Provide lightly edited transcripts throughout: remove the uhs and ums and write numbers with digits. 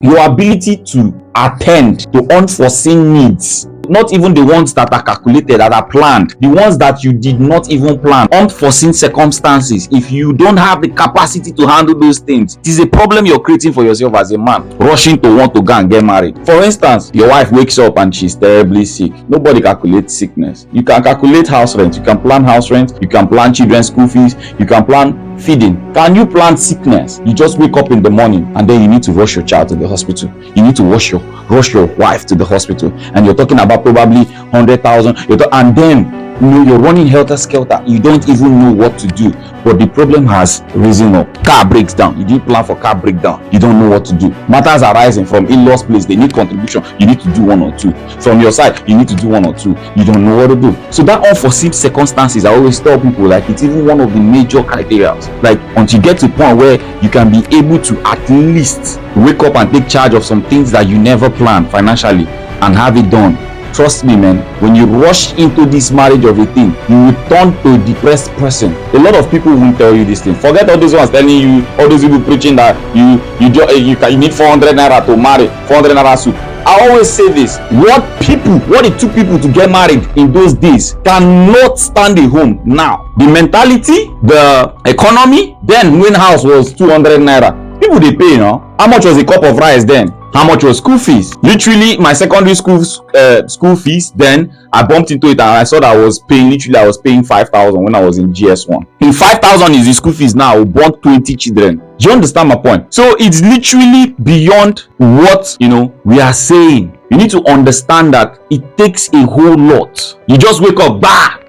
your ability to attend to unforeseen needs, not even the ones that are calculated, that are planned, the ones that you did not even plan, unforeseen circumstances. If you don't have the capacity to handle those things, it is a problem you're creating for yourself as a man, rushing to want to go and get married. For instance, your wife wakes up and she's terribly sick. Nobody calculates sickness. You can calculate house rent, you can plan house rent, you can plan children's school fees, you can plan feeding. Can you plan sickness? You just wake up in the morning and then you need to rush your child to the hospital. You need to rush your wife to the hospital, and you're talking about probably 100,000. And then you're running helter skelter. You don't even know what to do. But the problem has risen up. Car breaks down. You didn't plan for car breakdown. You don't know what to do. Matters are rising from in-laws place. They need contribution. You need to do one or two. From your side, you need to do one or two. You don't know what to do. So that unforeseen circumstances, I always tell people, like, it's even one of the major criteria. Like, until you get to a point where you can be able to at least wake up and take charge of some things that you never planned financially and have it done. Trust me, man, when you rush into this marriage of a thing, you will turn to a depressed person. A lot of people won't tell you this thing. Forget all those ones telling you, all those people preaching that you need 400 naira to marry, 400 naira soup. I always say this: what it took people to get married in those days cannot stand a home now. The mentality, the economy, then when house was 200 naira, people they pay, How much was a cup of rice then? How much was school fees? Literally, my secondary school fees, then I bumped into it and I saw that I was paying 5,000 when I was in GS1. In 5,000 is the school fees now, born 20 children. Do you understand my point? So it's literally beyond what, we are saying. You need to understand that it takes a whole lot. You just wake up,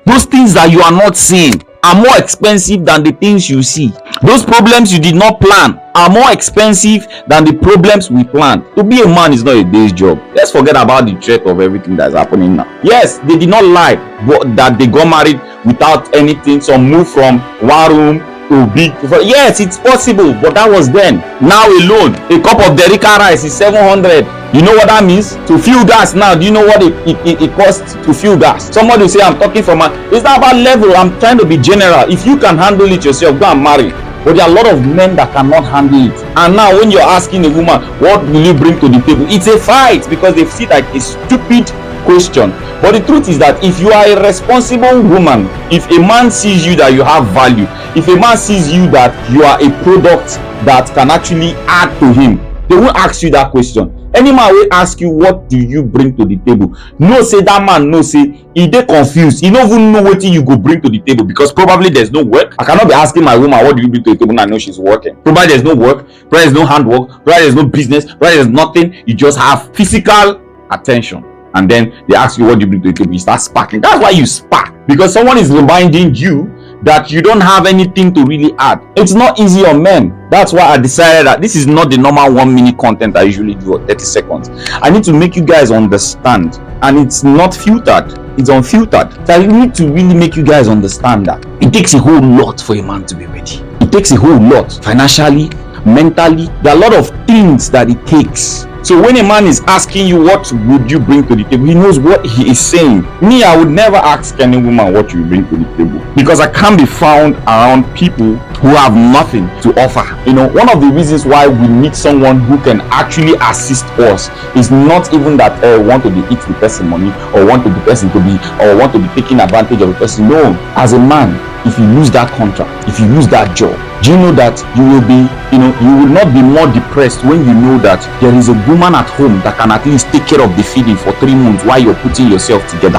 those things that you are not seeing are more expensive than the things you see. Those problems you did not plan are more expensive than the problems we planned. To be a man is not a day's job. Let's forget about the threat of everything that's happening now. Yes, they did not lie, but that they got married without anything. Some moved from one room to big. Yes, it's possible, but that was then. Now alone, a cup of Derica rice is 700. You know what that means? To fuel gas now, do you know what it costs to fuel gas? Somebody will say, I'm talking from it's not about level. I'm trying to be general. If you can handle it yourself, go and marry. But there are a lot of men that cannot handle it. And now when you're asking a woman, what will you bring to the table? It's a fight because they see like a stupid question. But the truth is that if you are a responsible woman, if a man sees you that you have value, if a man sees you that you are a product that can actually add to him, they won't ask you that question. Any man will ask you, what do you bring to the table? No, say that man, no, say he dey confused. He don't even know what you go bring to the table because probably there's no work. I cannot be asking my woman, what do you bring to the table? And I know she's working. Probably there's no work, probably there's no handwork, probably there's no business, probably there's nothing. You just have physical attention. And then they ask you, what do you bring to the table? You start sparking. That's why you spark, because someone is reminding you that you don't have anything to really add. It's not easy on men. That's why I decided that this is not the normal 1 minute content I usually do, or 30 seconds. I need to make you guys understand, and it's not filtered, it's unfiltered. So I need to really make you guys understand that it takes a whole lot for a man to be ready. It takes a whole lot, financially, mentally. There are a lot of things that it takes. So when a man is asking you, what would you bring to the table, he knows what he is saying. Me, I would never ask any woman what you bring to the table, because I can't be found around people who have nothing to offer. One of the reasons why we need someone who can actually assist us is not even that want to be eat the person money, or want the person to be, or want to be taking advantage of the person. No, as a man, if you lose that contract, if you lose that job, do you know that you will be, you will not be more depressed when you know that there is a woman at home that can at least take care of the feeding for 3 months while you're putting yourself together.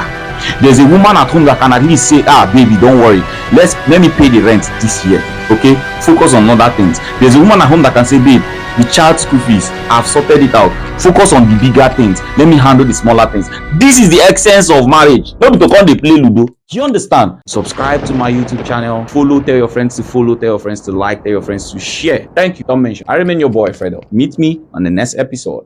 There's a woman at home that can at least say, baby, don't worry, let me pay the rent this year, okay? Focus on other things. There's a woman at home that can say, babe, the child school fees, I've sorted it out. Focus on the bigger things. Let me handle the smaller things. This is the essence of marriage. Don't be to call the play Ludo. Do you understand? Subscribe to my YouTube channel. Follow, tell your friends to follow, tell your friends to like, tell your friends to share. Thank you. Don't mention. I remain your boy, Fredo. Meet me on the next episode.